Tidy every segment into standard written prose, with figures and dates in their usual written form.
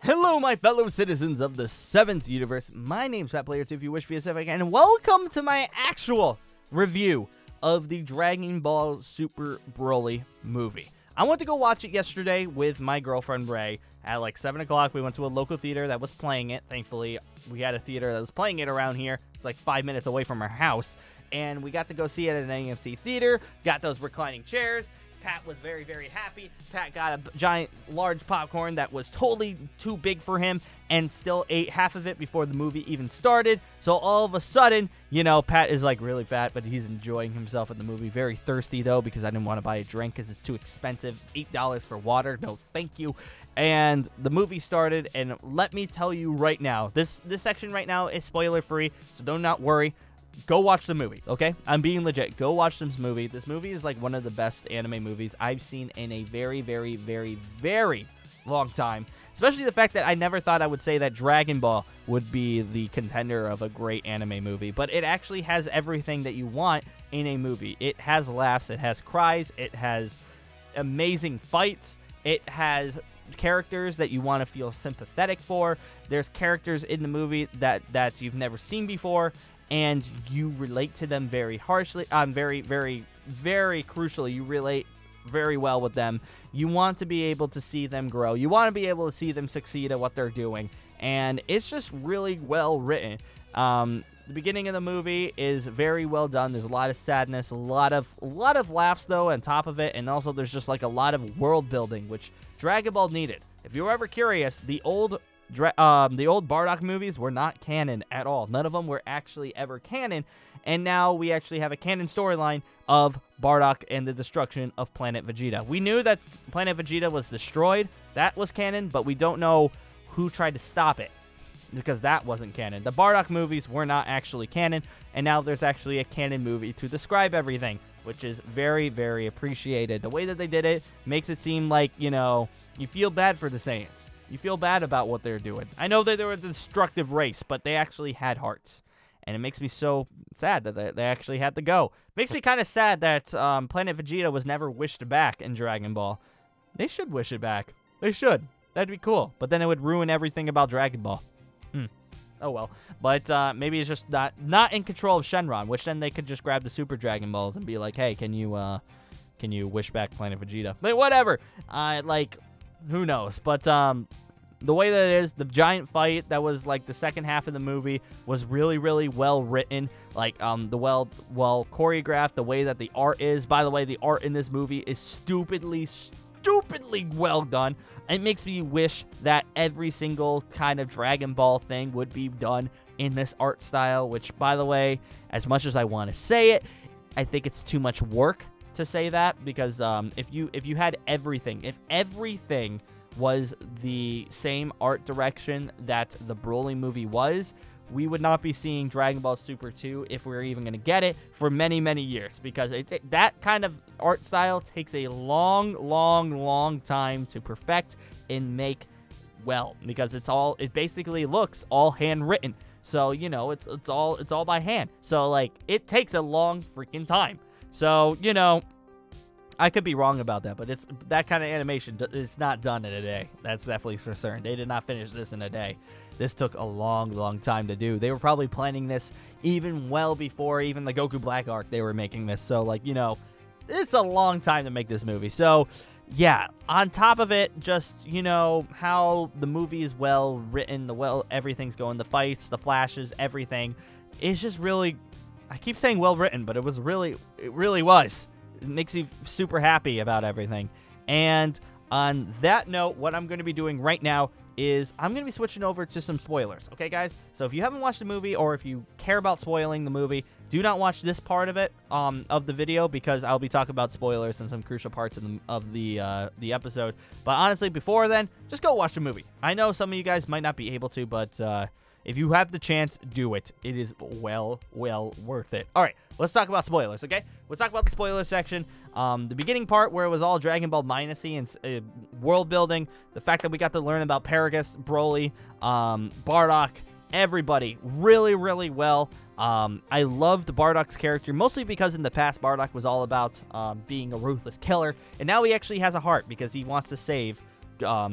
Hello, my fellow citizens of the 7th universe. My name's PlayeR2, if you wish, VSF, and welcome to my actual review of the Dragon Ball Super Broly movie. I went to go watch it yesterday with my girlfriend, Ray. At like 7 o'clock, we went to a local theater that was playing it. Thankfully, we had a theater that was playing it around here. It's like 5 minutes away from our house. And we got to go see it at an AMC theater. Got those reclining chairs. Pat was very, very happy. Pat got a giant, large popcorn that was totally too big for him and still ate half of it before the movie even started. So all of a sudden, you know, Pat is like really fat, but he's enjoying himself in the movie. Very thirsty, though, because I didn't want to buy a drink because it's too expensive. $8 for water. No, thank you. And the movie started, and let me tell you right now, this section right now is spoiler-free, so do not worry. Go watch the movie, okay? I'm being legit. Go watch this movie. This movie is like one of the best anime movies I've seen in a very, very, very, very long time. Especially the fact that I never thought I would say that Dragon Ball would be the contender of a great anime movie. But it actually has everything that you want in a movie. It has laughs. It has cries. It has amazing fights. It has characters that you want to feel sympathetic for. There's characters in the movie that you've never seen before, and you relate to them very harshly, very, very, very crucially, you relate very well with them. You want to be able to see them grow. You want to be able to see them succeed at what they're doing, and it's just really well written. The beginning of the movie is very well done. There's a lot of sadness, a lot of laughs, though, on top of it, and also there's just like a lot of world building, which Dragon Ball needed. If you're ever curious, the old Bardock movies were not canon at all. None of them were actually ever canon, and now we actually have a canon storyline of Bardock and the destruction of Planet Vegeta. We knew that Planet Vegeta was destroyed. That was canon, but we don't know who tried to stop it, because that wasn't canon. The Bardock movies were not actually canon, and now there's actually a canon movie to describe everything, which is very, very appreciated. The way that they did it makes it seem like, you know, you feel bad for the Saiyans. You feel bad about what they're doing. I know that they were a destructive race, but they actually had hearts. And it makes me so sad that they actually had to go. Makes me kind of sad that Planet Vegeta was never wished back in Dragon Ball. They should wish it back. They should. That'd be cool. But then it would ruin everything about Dragon Ball. Oh well. But maybe it's just not in control of Shenron, which then they could just grab the Super Dragon Balls and be like, hey, can you wish back Planet Vegeta? But whatever. Like, who knows? But the way that it is, the giant fight that was like the second half of the movie was really, really well written. Like the well choreographed, the way that the art is. By the way, the art in this movie is stupidly well done. It makes me wish that every single kind of Dragon Ball thing would be done in this art style, which, by the way, as much as I want to say it, I think it's too much work to say that, because if you had everything, if everything was the same art direction that the Broly movie was, we would not be seeing Dragon Ball Super 2, if we were even going to get it, for many, many years, because that kind of art style takes a long time to perfect and make well, because it basically looks all handwritten. So, you know, it's all by hand. So, like, it takes a long freaking time. So, you know, I could be wrong about that, but it's that kind of animation is not done in a day. That's definitely for certain. They did not finish this in a day. This took a long time to do. They were probably planning this even well before even the Goku Black arc they were making this. So, like, you know, it's a long time to make this movie. So, yeah, on top of it, just, you know, how the movie is well written, everything's going, the fights, the flashes, everything. It's just really, I keep saying well written, but it really was. It makes you super happy about everything. And on that note, what I'm going to be doing right now is I'm going to be switching over to some spoilers. Okay, guys? So if you haven't watched the movie, or if you care about spoiling the movie, do not watch this part of it, of the video, because I'll be talking about spoilers and some crucial parts of the episode. But honestly, before then, just go watch the movie. I know some of you guys might not be able to, but if you have the chance, do it. It is well worth it. All right, let's talk about spoilers, okay? Let's talk about the spoiler section. The beginning part where it was all Dragon Ball minus-y and world building. The fact that we got to learn about Paragus, Broly, Bardock, everybody really well. I loved Bardock's character, mostly because in the past, Bardock was all about being a ruthless killer. And now he actually has a heart because he wants to save,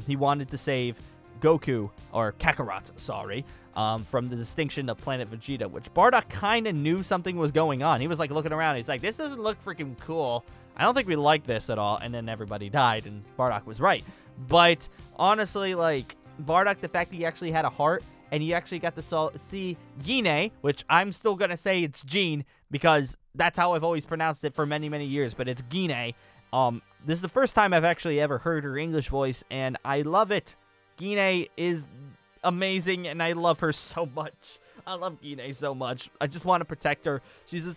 he wanted to save Goku, or Kakarot, sorry, from the distinction of Planet Vegeta, which Bardock kind of knew something was going on. He was like looking around. He's like, this doesn't look freaking cool. I don't think we like this at all. And then everybody died, and Bardock was right. But honestly, like, Bardock, the fact that he actually had a heart, and you actually got to see Gine, which I'm still going to say it's Gene, because that's how I've always pronounced it for many, many years, but it's Gine. This is the first time I've actually ever heard her English voice, and I love it. Gine is amazing, and I love her so much. I love Gine so much. I just want to protect her. She's the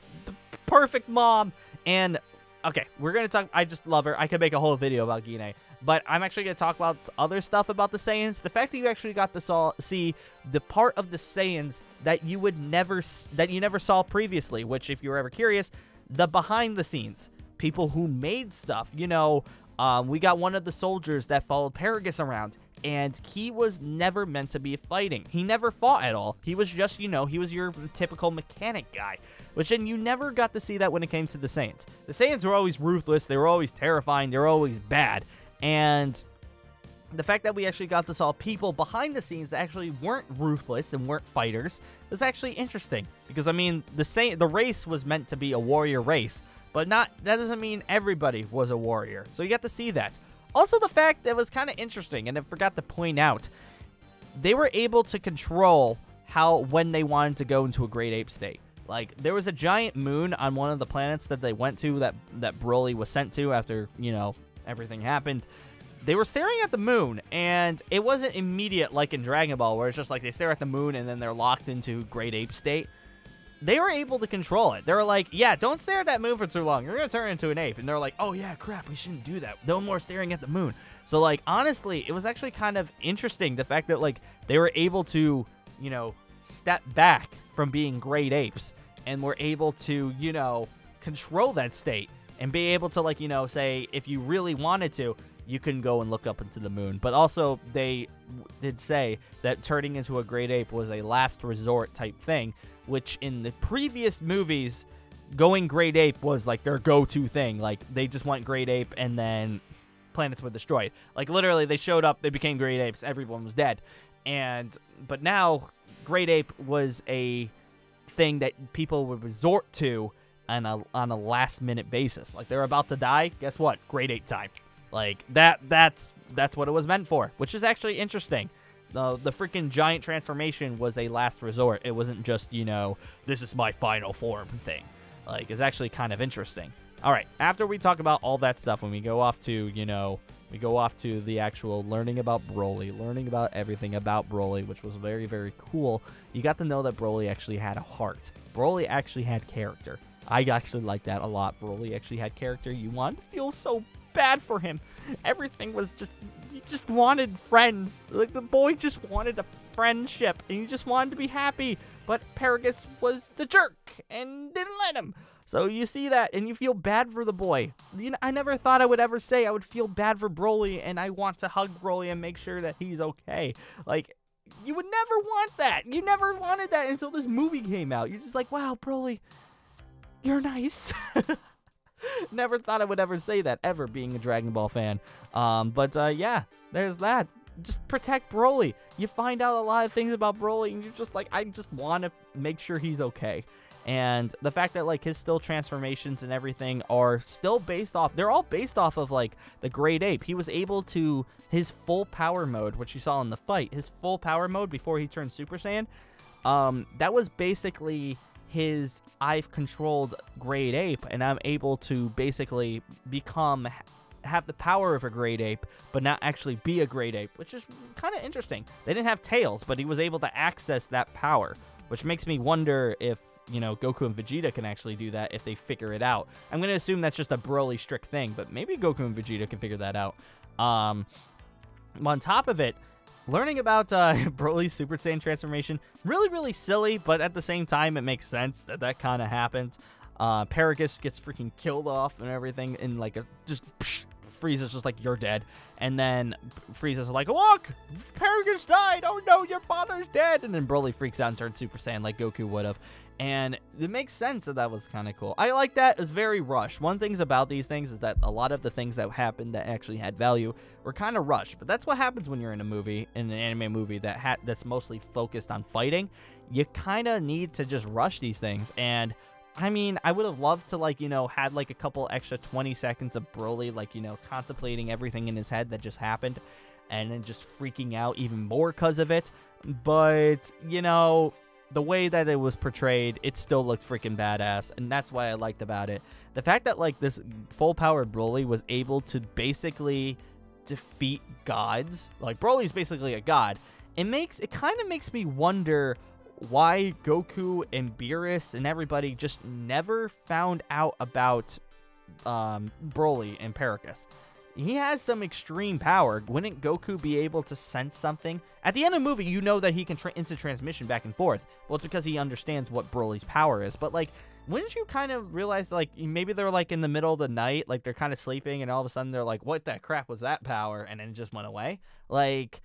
perfect mom. And, okay, we're going to talk. I just love her. I could make a whole video about Gine. But I'm actually going to talk about other stuff about the Saiyans. The fact that you actually got to see the part of the Saiyans that you never saw previously, which, if you were ever curious, the behind the scenes. People who made stuff. You know, we got one of the soldiers that followed Paragus around, and he was never meant to be fighting. He never fought at all. He was just, you know, he was your typical mechanic guy, which then you never got to see that when it came to the Saiyans. The Saiyans were always ruthless. They were always terrifying. They were always bad. And the fact that we actually got to saw people behind the scenes that actually weren't ruthless and weren't fighters was actually interesting. Because, I mean, the race was meant to be a warrior race, but that doesn't mean everybody was a warrior. So you got to see that. Also, the fact that was kind of interesting, and I forgot to point out, they were able to control when they wanted to go into a great ape state. Like, there was a giant moon on one of the planets that they went to that Broly was sent to after, you know, everything happened. They were staring at the moon, and it wasn't immediate like in Dragon Ball, where it's just like they stare at the moon and then they're locked into great ape state. They were able to control it. They were like, yeah, don't stare at that moon for too long. You're going to turn into an ape. And they're like, oh, yeah, crap, we shouldn't do that. No more staring at the moon. So, like, honestly, it was actually kind of interesting, the fact that, like, they were able to, you know, step back from being great apes and were able to, you know, control that state and be able to, like, you know, say, if you really wanted to, you can go and look up into the moon. But also, they did say that turning into a great ape was a last resort type thing, which in the previous movies, going great ape was, like, their go-to thing. Like, they just went great ape, and then planets were destroyed. Like, literally, they showed up, they became great apes, everyone was dead. But now, great ape was a thing that people would resort to on a last-minute basis. Like, they're about to die, guess what? Great ape time. Like, that's what it was meant for, which is actually interesting. The freaking giant transformation was a last resort. It wasn't just, you know, this is my final form thing. Like, it's actually kind of interesting. All right, after we talk about all that stuff, when we go off to, you know, we go off to the actual learning about Broly, learning about everything about Broly, which was very, very cool. You got to know that Broly actually had a heart. Broly actually had character. I actually like that a lot. Broly actually had character. You want to feel so bad for him. Everything was just, he just wanted friends. Like, the boy just wanted a friendship, and he just wanted to be happy. But Paragus was the jerk and didn't let him. So you see that, and you feel bad for the boy. You know, I never thought I would ever say I would feel bad for Broly, and I want to hug Broly and make sure that he's okay. Like, you would never want that. You never wanted that until this movie came out. You're just like, wow, Broly, you're nice. Never thought I would ever say that, ever, being a Dragon Ball fan. Yeah, there's that. Just protect Broly. You find out a lot of things about Broly, and you're just like, I just want to make sure he's okay. And the fact that, like, his still transformations and everything are still based off, they're all based off of, like, the Great Ape. He was able to, his full power mode, which you saw in the fight, his full power mode before he turned Super Saiyan, that was basically his, I've controlled Great Ape, and I'm able to basically have the power of a Great Ape, but not actually be a Great Ape, which is kind of interesting. They didn't have tails, but he was able to access that power, which makes me wonder if, you know, Goku and Vegeta can actually do that if they figure it out. I'm going to assume that's just a Broly strict thing, but maybe Goku and Vegeta can figure that out. On top of it, learning about Broly's Super Saiyan transformation, really, really silly, but at the same time, it makes sense that kind of happened. Paragus gets freaking killed off and everything, and like Frieza's just like, you're dead. And then Frieza's like, look, Paragus died. Oh no, your father's dead. And then Broly freaks out and turns Super Saiyan like Goku would have. And it makes sense that was kind of cool. I like that. It was very rushed. One thing about these things is that a lot of the things that happened that actually had value were kind of rushed. But that's what happens when you're in a movie, in an anime movie that's mostly focused on fighting. You kind of need to just rush these things. And I mean, I would have loved to, like, you know, had like a couple extra 20 seconds of Broly, like, you know, contemplating everything in his head that just happened and then just freaking out even more because of it. But, you know, the way that it was portrayed, it still looked freaking badass, and that's what I liked about it. The fact that, like, this full-powered Broly was able to basically defeat gods, like, Broly's basically a god, it kind of makes me wonder why Goku and Beerus and everybody just never found out about Broly and Pericus. He has some extreme power. Wouldn't Goku be able to sense something? At the end of the movie, you know that he can instant transmission back and forth. Well, it's because he understands what Broly's power is. But, like, wouldn't you kind of realize, like, maybe they're, like, in the middle of the night, like, they're kind of sleeping, and all of a sudden they're like, what the crap was that power? And then it just went away. Like,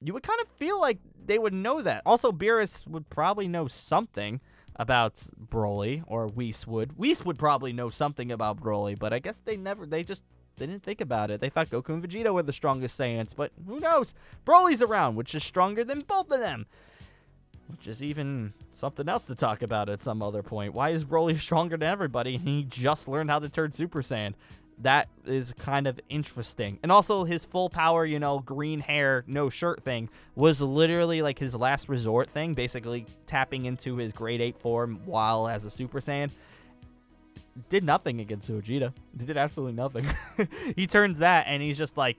you would kind of feel like they would know that. Also, Beerus would probably know something about Broly, or Whis would. Whis would probably know something about Broly, but I guess they didn't think about it. They thought Goku and Vegeta were the strongest Saiyans, but who knows? Broly's around, which is stronger than both of them. Which is even something else to talk about at some other point. Why is Broly stronger than everybody? He just learned how to turn Super Saiyan. That is kind of interesting. And also his full power, you know, green hair, no shirt thing was literally like his last resort thing, basically tapping into his grade 8 form while as a Super Saiyan. Did nothing against Vegeta. He did absolutely nothing. He turns that and he's just like,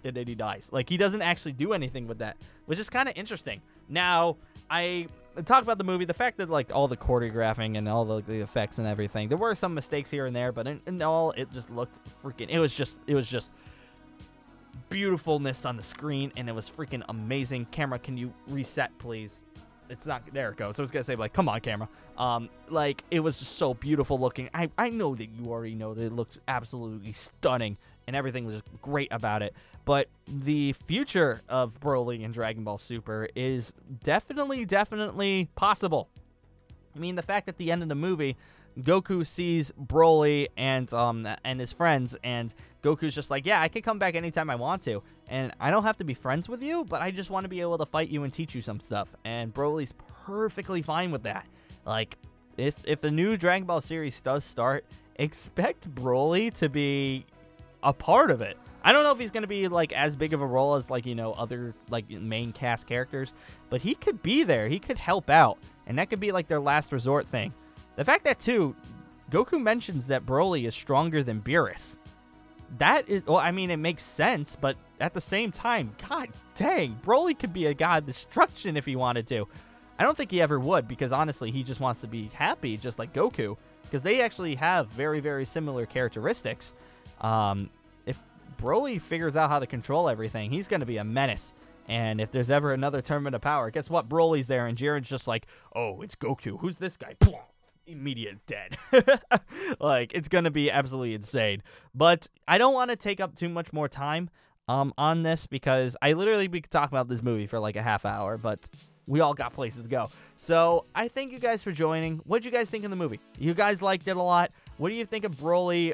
and then he dies. Like, he doesn't actually do anything with that, which is kind of interesting. Now, I talk about the movie, the fact that, like, all the choreographing and all the effects and everything, there were some mistakes here and there, but in all, it just looked freaking, it was just beautifulness on the screen, and it was freaking amazing. Camera, can you reset, please? It's not, there it goes. I was gonna say, like, come on, camera. Like, it was just so beautiful looking. I know that you already know that it looks absolutely stunning, and everything was just great about it. But the future of Broly and Dragon Ball Super is definitely possible. I mean, the fact at the end of the movie, Goku sees Broly and his friends, and Goku's just like, yeah, I can come back anytime I want to, and I don't have to be friends with you, but I just want to be able to fight you and teach you some stuff. And Broly's perfectly fine with that. Like, if the new Dragon Ball series does start, expect Broly to be a part of it. I don't know if he's going to be, like, as big of a role as, like, you know, other, like, main cast characters, but he could be there. He could help out, and that could be, like, their last resort thing. The fact that, too, Goku mentions that Broly is stronger than Beerus. That is, well, I mean, it makes sense, but at the same time, god dang, Broly could be a god of destruction if he wanted to. I don't think he ever would, because honestly, he just wants to be happy, just like Goku, because they actually have very similar characteristics. If Broly figures out how to control everything, he's going to be a menace. And if there's ever another tournament of power, guess what? Broly's there, and Jiren's just like, oh, it's Goku. Who's this guy? Immediate dead. Like, it's gonna be absolutely insane. But I don't want to take up too much more time on this, because we could talk about this movie for like a half hour, but we all got places to go. So I thank you guys for joining. What did you guys think of the movie? You guys liked it a lot. What do you think of Broly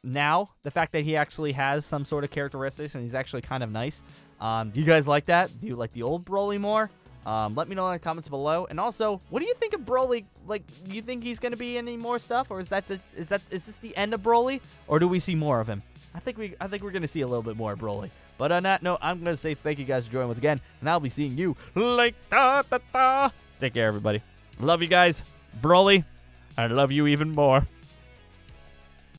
now? The fact that he actually has some sort of characteristics and he's actually kind of nice. Do you guys like that? Do you like the old Broly more? Let me know in the comments below. And also, what do you think of Broly? Like, do you think he's gonna be any more stuff, or is this the end of Broly, or do we see more of him? I think we're gonna see a little bit more of Broly. But on that note, I'm gonna say thank you guys for joining once again, and I'll be seeing you later. Take care, everybody. Love you guys, Broly. I love you even more.